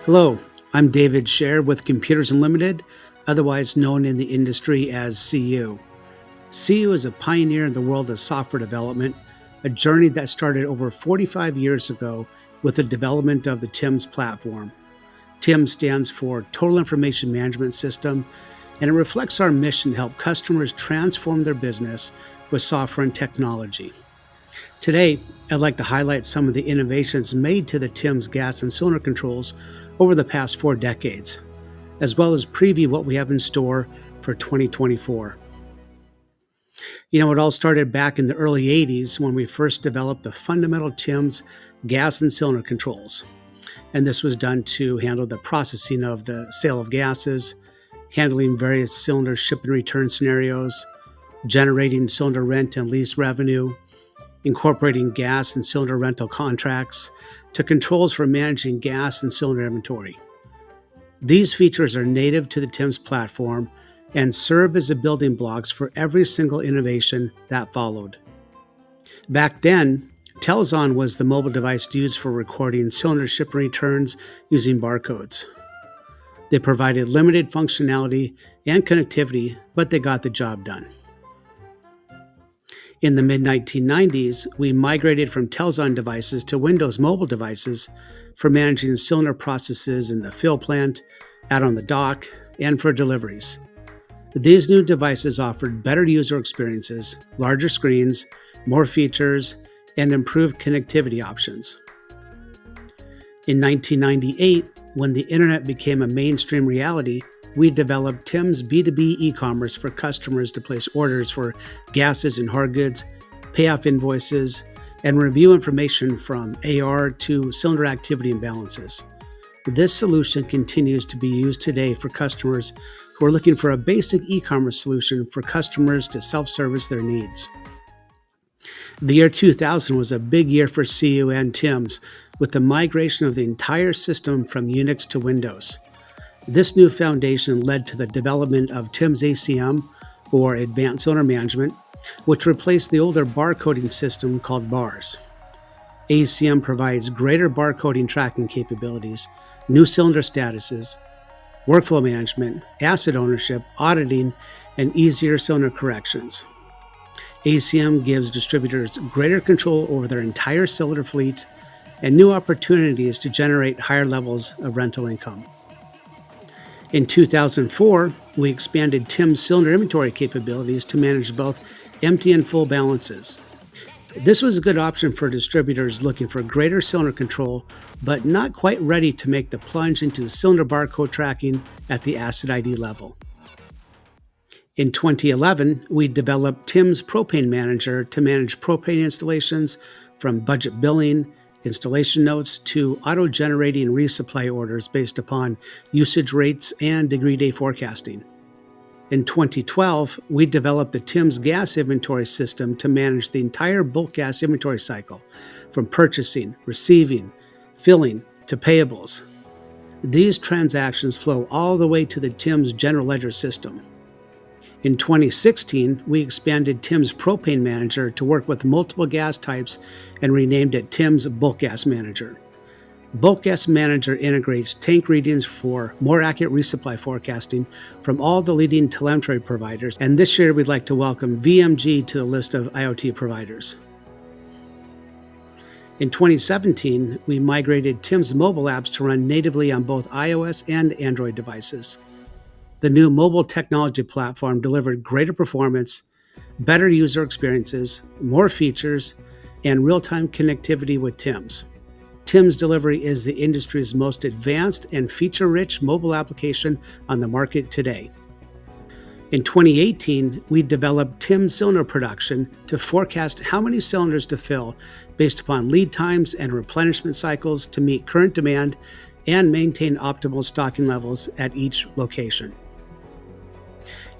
Hello, I'm David Schaer with Computers Unlimited, otherwise known in the industry as CU. CU is a pioneer in the world of software development, a journey that started over 45 years ago with the development of the TIMS platform. TIMS stands for Total Information Management System, and it reflects our mission to help customers transform their business with software and technology. Today, I'd like to highlight some of the innovations made to the TIMS gas and cylinder controls over the past 4 decades, as well as preview what we have in store for 2024. It all started back in the early 80s when we first developed the fundamental TIMS gas and cylinder controls. And this was done to handle the processing of the sale of gases, handling various cylinder ship and return scenarios, generating cylinder rent and lease revenue, incorporating gas and cylinder rental contracts, to controls for managing gas and cylinder inventory. These features are native to the TIMS platform and serve as the building blocks for every single innovation that followed. Back then, Telezon was the mobile device used for recording cylinder ship and returns using barcodes. They provided limited functionality and connectivity, but they got the job done. In the mid-1990s, we migrated from Telezon devices to Windows mobile devices for managing cylinder processes in the fill plant, out on the dock, and for deliveries. These new devices offered better user experiences, larger screens, more features, and improved connectivity options. In 1998, when the internet became a mainstream reality, we developed TIMS B2B e-commerce for customers to place orders for gases and hard goods, pay off invoices, and review information from AR to cylinder activity and balances. This solution continues to be used today for customers who are looking for a basic e-commerce solution for customers to self-service their needs. The year 2000 was a big year for CU and TIMS, with the migration of the entire system from Unix to Windows. This new foundation led to the development of TIMS ACM, or Advanced Cylinder Management, which replaced the older barcoding system called BARS. ACM provides greater barcoding tracking capabilities, new cylinder statuses, workflow management, asset ownership, auditing, and easier cylinder corrections. ACM gives distributors greater control over their entire cylinder fleet and new opportunities to generate higher levels of rental income. In 2004, we expanded TIMS cylinder inventory capabilities to manage both empty and full balances. This was a good option for distributors looking for greater cylinder control, but not quite ready to make the plunge into cylinder barcode tracking at the asset ID level. In 2011, we developed TIMS Propane Manager to manage propane installations, from budget billing, installation notes, to auto-generating resupply orders based upon usage rates and degree day forecasting. In 2012, we developed the TIMS gas inventory system to manage the entire bulk gas inventory cycle, from purchasing, receiving, filling, to payables. These transactions flow all the way to the TIMS general ledger system. In 2016, we expanded TIMS Propane Manager to work with multiple gas types and renamed it TIMS Bulk Gas Manager. Bulk Gas Manager integrates tank readings for more accurate resupply forecasting from all the leading telemetry providers, and this year we'd like to welcome VMG to the list of IoT providers. In 2017, we migrated TIMS mobile apps to run natively on both iOS and Android devices. The new mobile technology platform delivered greater performance, better user experiences, more features, and real-time connectivity with TIMS. TIMS Delivery is the industry's most advanced and feature-rich mobile application on the market today. In 2018, we developed TIMS Cylinder Production to forecast how many cylinders to fill based upon lead times and replenishment cycles to meet current demand and maintain optimal stocking levels at each location.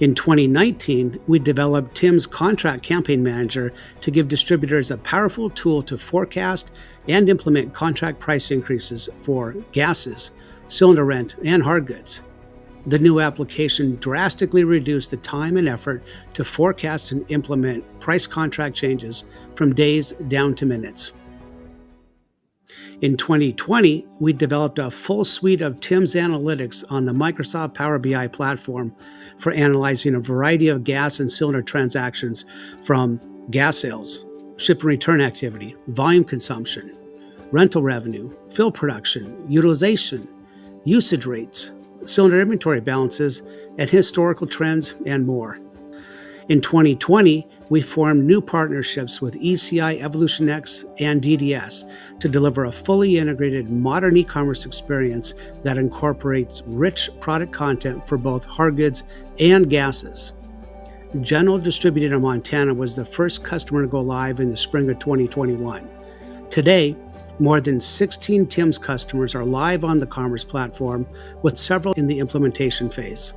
In 2019, we developed TIMS Contract Campaign Manager to give distributors a powerful tool to forecast and implement contract price increases for gases, cylinder rent, and hard goods. The new application drastically reduced the time and effort to forecast and implement price contract changes from days down to minutes. In 2020, we developed a full suite of TIMS analytics on the Microsoft Power BI platform for analyzing a variety of gas and cylinder transactions, from gas sales, ship and return activity, volume consumption, rental revenue, fill production, utilization, usage rates, cylinder inventory balances, and historical trends, and more. In 2020, we formed new partnerships with ECI EvolutionX and DDS to deliver a fully integrated modern e-commerce experience that incorporates rich product content for both hard goods and gases. General Distributed in Montana was the first customer to go live in the spring of 2021. Today, more than 16 TIMS customers are live on the Commerce platform, with several in the implementation phase.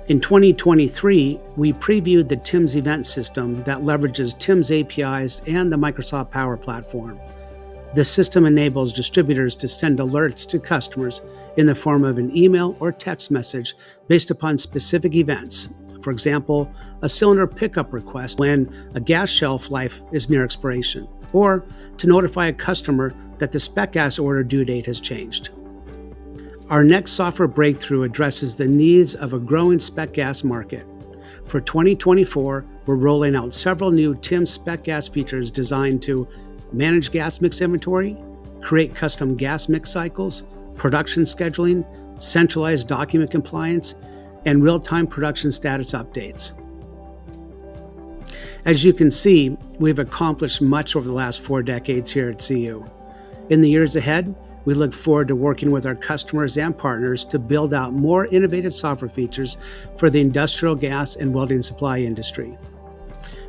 In 2023, we previewed the TIMS event system that leverages TIMS APIs and the Microsoft Power Platform. The system enables distributors to send alerts to customers in the form of an email or text message based upon specific events. For example, a cylinder pickup request when a gas shelf life is near expiration, or to notify a customer that the spec gas order due date has changed. Our next software breakthrough addresses the needs of a growing spec gas market. For 2024, we're rolling out several new TIMS spec gas features designed to manage gas mix inventory, create custom gas mix cycles, production scheduling, centralized document compliance, and real-time production status updates. As you can see, we've accomplished much over the last 4 decades here at CU. In the years ahead, we look forward to working with our customers and partners to build out more innovative software features for the industrial gas and welding supply industry.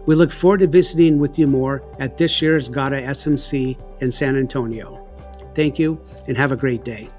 We look forward to visiting with you more at this year's GAWDA SMC in San Antonio. Thank you, and have a great day.